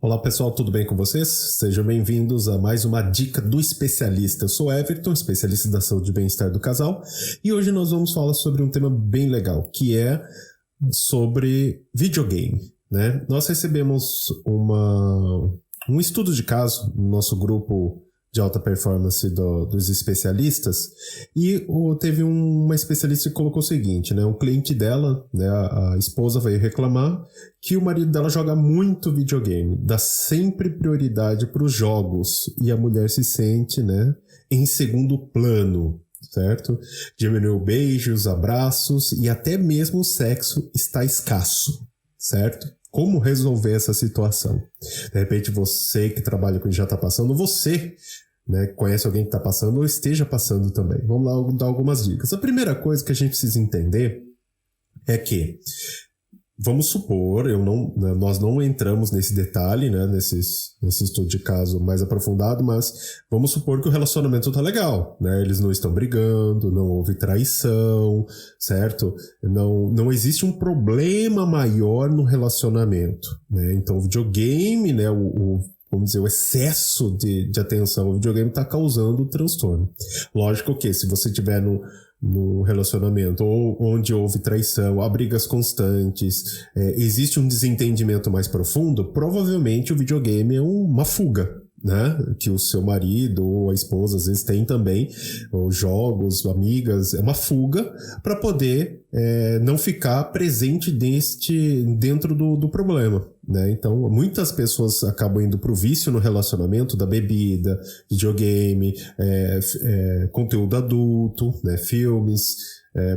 Olá pessoal, tudo bem com vocês? Sejam bem-vindos a mais uma dica do especialista. Eu sou Everton, especialista da saúde e bem-estar do casal, e hoje nós vamos falar sobre um tema bem legal, que é sobre videogame, né? Nós recebemos um estudo de caso no nosso grupo de alta performance dos especialistas, e teve uma especialista que colocou o seguinte, né? Um cliente dela, né, a esposa, veio reclamar que o marido dela joga muito videogame, dá sempre prioridade para os jogos, e a mulher se sente, né, em segundo plano, certo? Diminuiu beijos, abraços e até mesmo o sexo está escasso, certo? Como resolver essa situação? De repente você que trabalha com isso já está passando, você, né, conhece alguém que está passando ou esteja passando também. Vamos lá dar algumas dicas. A primeira coisa que a gente precisa entender é que, vamos supor, nós não entramos nesse detalhe, né, nesse estudo de caso mais aprofundado, mas vamos supor que o relacionamento está legal, né, eles não estão brigando, não houve traição, certo? Não existe um problema maior no relacionamento, né? Então o videogame, né, vamos dizer, o excesso de atenção ao videogame está causando transtorno. Lógico que se você tiver num relacionamento ou onde houve traição, há brigas constantes, existe um desentendimento mais profundo, provavelmente o videogame é uma fuga, né? Que o seu marido ou a esposa às vezes tem também, ou jogos, amigas, é uma fuga para poder não ficar presente dentro do problema, né? Então muitas pessoas acabam indo para o vício no relacionamento da bebida, videogame, conteúdo adulto, né? Filmes,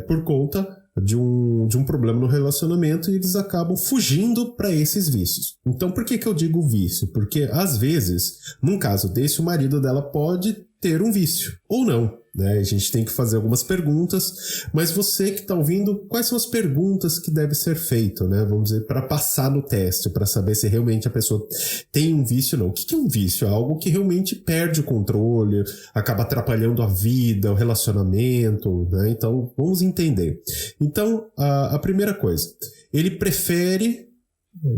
por conta de um problema no relacionamento, e eles acabam fugindo para esses vícios. Então por que eu digo vício? Porque às vezes, num caso desse, o marido dela pode ter um vício ou não, né? A gente tem que fazer algumas perguntas, mas você que está ouvindo, quais são as perguntas que deve ser feito, né? Vamos dizer, para passar no teste, para saber se realmente a pessoa tem um vício ou não. O que é um vício? É algo que realmente perde o controle, acaba atrapalhando a vida, o relacionamento, né? Então, vamos entender. Então, a primeira coisa, ele prefere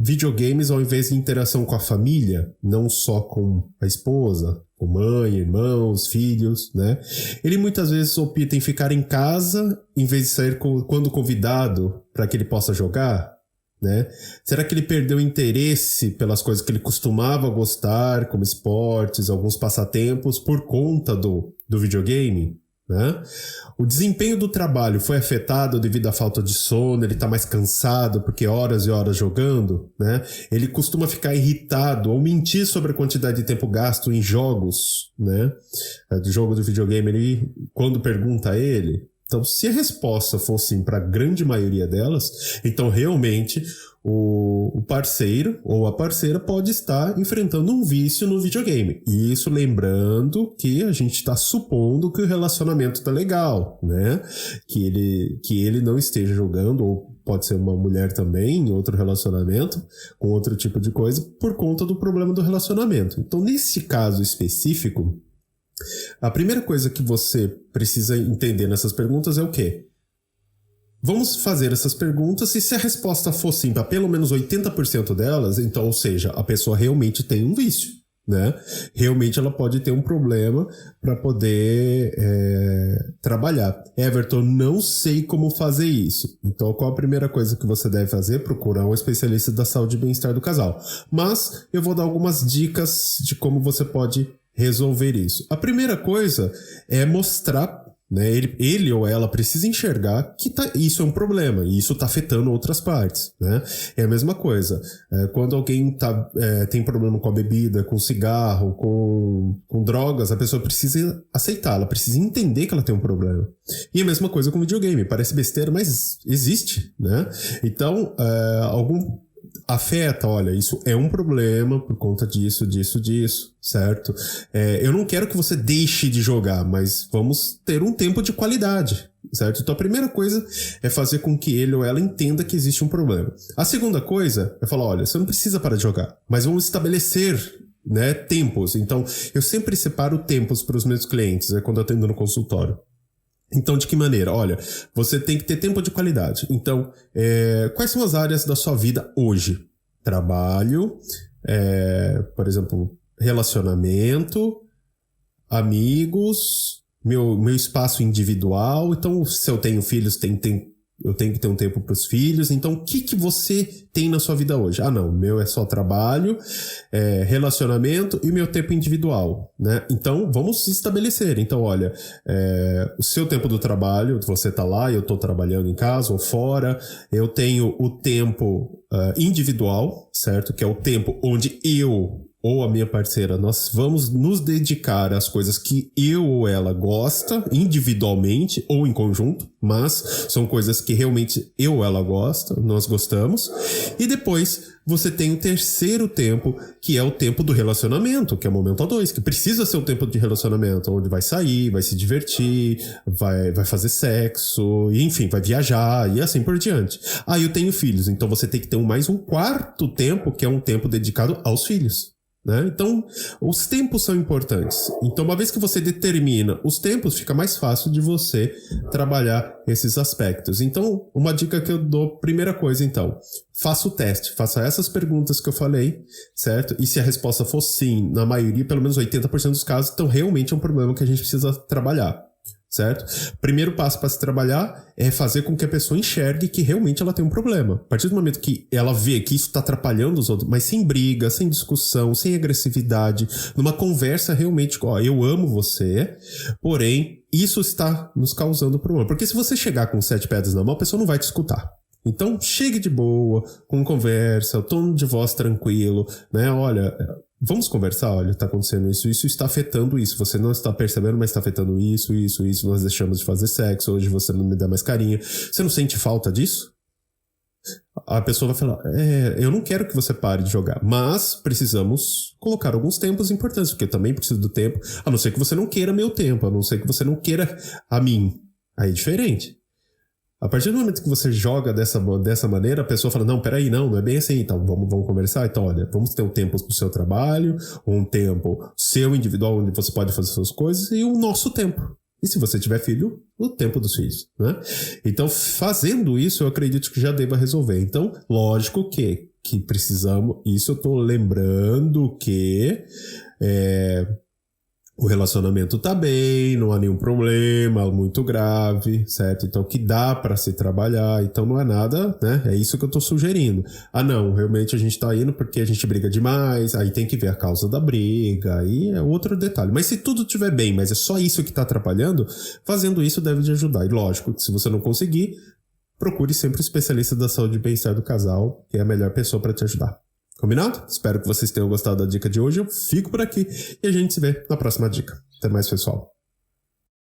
videogames ao invés de interação com a família, não só com a esposa, com mãe, irmãos, filhos, né? Ele muitas vezes opta em ficar em casa em vez de sair quando convidado para que ele possa jogar, né? Será que ele perdeu o interesse pelas coisas que ele costumava gostar, como esportes, alguns passatempos, por conta do videogame? Né? O desempenho do trabalho foi afetado devido à falta de sono, ele está mais cansado porque horas e horas jogando, né? Ele costuma ficar irritado ou mentir sobre a quantidade de tempo gasto em jogos, né? Do jogo do videogame, quando pergunta a ele. Então, se a resposta for sim para a grande maioria delas, então realmente o parceiro ou a parceira pode estar enfrentando um vício no videogame. E isso lembrando que a gente está supondo que o relacionamento está legal, né? Que ele não esteja jogando, ou pode ser uma mulher também em outro relacionamento, com outro tipo de coisa, por conta do problema do relacionamento. Então, nesse caso específico, a primeira coisa que você precisa entender nessas perguntas é o quê? Vamos fazer essas perguntas, e se a resposta for sim para pelo menos 80% delas, então, ou seja, a pessoa realmente tem um vício, né? Realmente ela pode ter um problema para poder trabalhar. Everton, não sei como fazer isso. Então, qual a primeira coisa que você deve fazer? Procurar um especialista da saúde e bem-estar do casal. Mas eu vou dar algumas dicas de como você pode resolver isso. A primeira coisa é mostrar, né, ele ou ela precisa enxergar que isso é um problema e isso está afetando outras partes, né? É a mesma coisa. Quando alguém tem problema com a bebida, com cigarro, com drogas, a pessoa precisa aceitar, ela precisa entender que ela tem um problema. E a mesma coisa com videogame. Parece besteira, mas existe, né? Então, afeta, olha, isso é um problema por conta disso, certo? Eu não quero que você deixe de jogar, mas vamos ter um tempo de qualidade, certo? Então a primeira coisa é fazer com que ele ou ela entenda que existe um problema. A segunda coisa é falar, olha, você não precisa parar de jogar, mas vamos estabelecer, né, tempos. Então eu sempre separo tempos para os meus clientes, quando eu atendo no consultório. Então, de que maneira? Olha, você tem que ter tempo de qualidade. Então, quais são as áreas da sua vida hoje? Trabalho, por exemplo, relacionamento, amigos, meu espaço individual. Então, se eu tenho filhos, eu tenho que ter um tempo para os filhos. Então, o que você tem na sua vida hoje? Ah, não, meu é só trabalho, relacionamento e meu tempo individual, né? Então, vamos estabelecer. Então, olha, o seu tempo do trabalho, você tá lá, eu tô trabalhando em casa ou fora. Eu tenho o tempo individual, certo? Que é o tempo onde eu ou a minha parceira, nós vamos nos dedicar às coisas que eu ou ela gosta, individualmente ou em conjunto, mas são coisas que realmente eu ou ela gosta, nós gostamos. E depois você tem o terceiro tempo, que é o tempo do relacionamento, que é o momento a dois, que precisa ser o tempo de relacionamento, onde vai sair, vai se divertir, vai fazer sexo, enfim, vai viajar e assim por diante. Aí eu tenho filhos, então você tem que ter mais um quarto tempo, que é um tempo dedicado aos filhos. Né? Então, os tempos são importantes. Então, uma vez que você determina os tempos, fica mais fácil de você trabalhar esses aspectos. Então, uma dica que eu dou, primeira coisa, então, faça o teste, faça essas perguntas que eu falei, certo? E se a resposta for sim, na maioria, pelo menos 80% dos casos, então realmente é um problema que a gente precisa trabalhar. Certo? Primeiro passo para se trabalhar é fazer com que a pessoa enxergue que realmente ela tem um problema. A partir do momento que ela vê que isso está atrapalhando os outros, mas sem briga, sem discussão, sem agressividade, numa conversa realmente, ó, eu amo você, porém, isso está nos causando problema. Porque se você chegar com 7 pedras na mão, a pessoa não vai te escutar. Então, chegue de boa, com conversa, tom de voz tranquilo, né? Olha, vamos conversar, olha, tá acontecendo isso está afetando isso, você não está percebendo, mas está afetando isso, nós deixamos de fazer sexo, hoje você não me dá mais carinho, você não sente falta disso? A pessoa vai falar, eu não quero que você pare de jogar, mas precisamos colocar alguns tempos importantes, porque eu também preciso do tempo, a não ser que você não queira meu tempo, a não ser que você não queira a mim, aí é diferente. A partir do momento que você joga dessa maneira, a pessoa fala, não, peraí, não é bem assim, então vamos conversar. Então, olha, vamos ter um tempo pro seu trabalho, um tempo seu individual, onde você pode fazer suas coisas, e o nosso tempo. E se você tiver filho, o tempo dos filhos, né? Então, fazendo isso, eu acredito que já deva resolver. Então, lógico que precisamos, isso eu tô lembrando que o relacionamento tá bem, não há nenhum problema muito grave, certo? Então, que dá para se trabalhar, então não é nada, né? É isso que eu tô sugerindo. Ah, não, realmente a gente tá indo porque a gente briga demais, aí tem que ver a causa da briga, aí é outro detalhe. Mas se tudo estiver bem, mas é só isso que tá atrapalhando, fazendo isso deve te ajudar. E lógico, que se você não conseguir, procure sempre o especialista da saúde e bem-estar do casal, que é a melhor pessoa para te ajudar. Combinado? Espero que vocês tenham gostado da dica de hoje. Eu fico por aqui e a gente se vê na próxima dica. Até mais, pessoal.